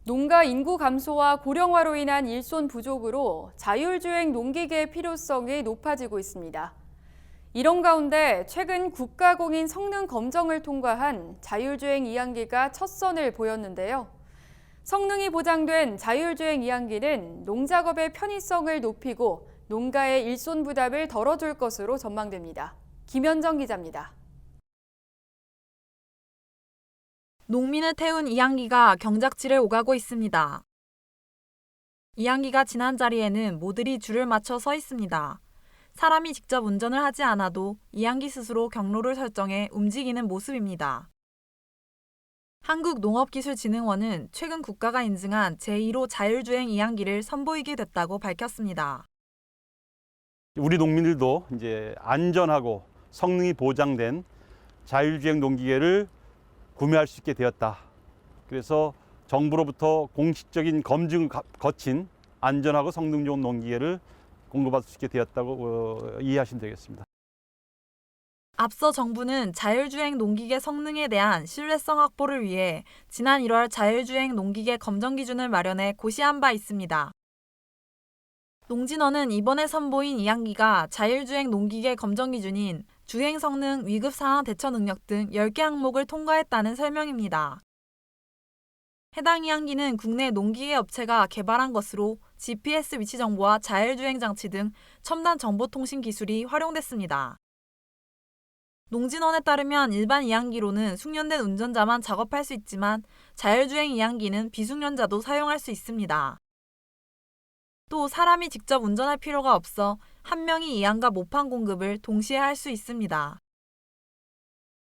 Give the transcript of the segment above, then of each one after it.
농가 인구 감소와 고령화로 인한 일손 부족으로 자율주행 농기계의 필요성이 높아지고 있습니다. 이런 가운데 최근 국가공인 성능 검정을 통과한 자율주행 이항기가 첫 선을 보였는데요. 성능이 보장된 자율주행 이항기는 농작업의 편의성을 높이고 농가의 일손 부담을 덜어줄 것으로 전망됩니다. 김현정 기자입니다. 농민을 태운 이항기가 경작지를 오가고 있습니다. 이항기가 지난 자리에는 모들이 줄을 맞춰 서 있습니다. 사람이 직접 운전을 하지 않아도 이항기 스스로 경로를 설정해 움직이는 모습입니다. 한국농업기술진흥원은 최근 국가가 인증한 제1호 자율주행 이항기를 선보이게 됐다고 밝혔습니다. 우리 농민들도 이제 안전하고 성능이 보장된 자율주행 농기계를 구매할 수 있게 되었다. 그래서 정부로부터 공식적인 검증을 거친 안전하고 성능 좋은 농기계를 공급받을 수 있게 되었다고 이해하시면 되겠습니다. 앞서 정부는 자율주행 농기계 성능에 대한 신뢰성 확보를 위해 지난 1월 자율주행 농기계 검정 기준을 마련해 고시한 바 있습니다. 농진원은 이번에 선보인 이항기가 자율주행 농기계 검정 기준인 주행 성능, 위급 상황 대처 능력 등 10개 항목을 통과했다는 설명입니다. 해당 이항기는 국내 농기계 업체가 개발한 것으로 GPS 위치 정보와 자율주행 장치 등 첨단 정보통신 기술이 활용됐습니다. 농진원에 따르면 일반 이항기로는 숙련된 운전자만 작업할 수 있지만 자율주행 이항기는 비숙련자도 사용할 수 있습니다. 또 사람이 직접 운전할 필요가 없어 한 명이 이항과 모판 공급을 동시에 할 수 있습니다.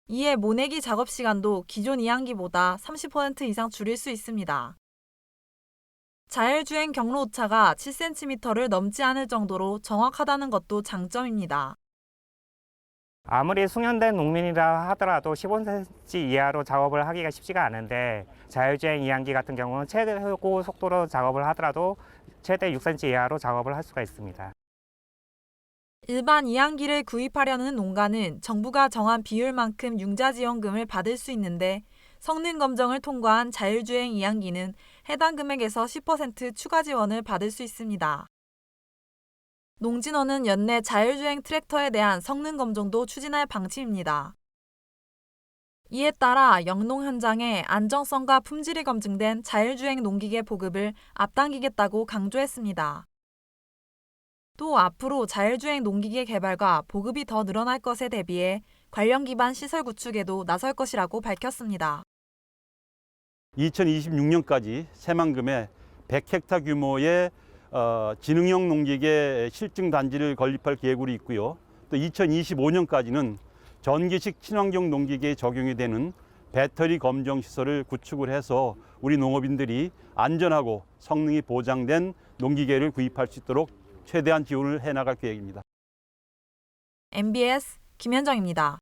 이에 모내기 작업 시간도 기존 이항기보다 30% 이상 줄일 수 있습니다. 자율주행 경로 오차가 7cm를 넘지 않을 정도로 정확하다는 것도 장점입니다. 아무리 숙련된 농민이라 하더라도 15cm 이하로 작업을 하기가 쉽지가 않은데 자율주행 이항기 같은 경우는 최고 속도로 작업을 하더라도 최대 6cm 이하로 작업을 할 수가 있습니다. 일반 이항기를 구입하려는 농가는 정부가 정한 비율만큼 융자 지원금을 받을 수 있는데 성능 검정을 통과한 자율주행 이항기는 해당 금액에서 10% 추가 지원을 받을 수 있습니다. 농진원은 연내 자율주행 트랙터에 대한 성능 검정도 추진할 방침입니다. 이에 따라 영농 현장에 안정성과 품질이 검증된 자율주행 농기계 보급을 앞당기겠다고 강조했습니다. 또 앞으로 자율주행 농기계 개발과 보급이 더 늘어날 것에 대비해 관련 기반 시설 구축에도 나설 것이라고 밝혔습니다. 2026년까지 새만금에 100헥타 규모의 지능형 농기계 실증 단지를 건립할 계획으로 있고요. 또 2025년까지는 전기식 친환경 농기계에 적용이 되는 배터리 검정 시설을 구축을 해서 우리 농업인들이 안전하고 성능이 보장된 농기계를 구입할 수 있도록 최대한 지원을 해나갈 계획입니다. MBS 김현정입니다.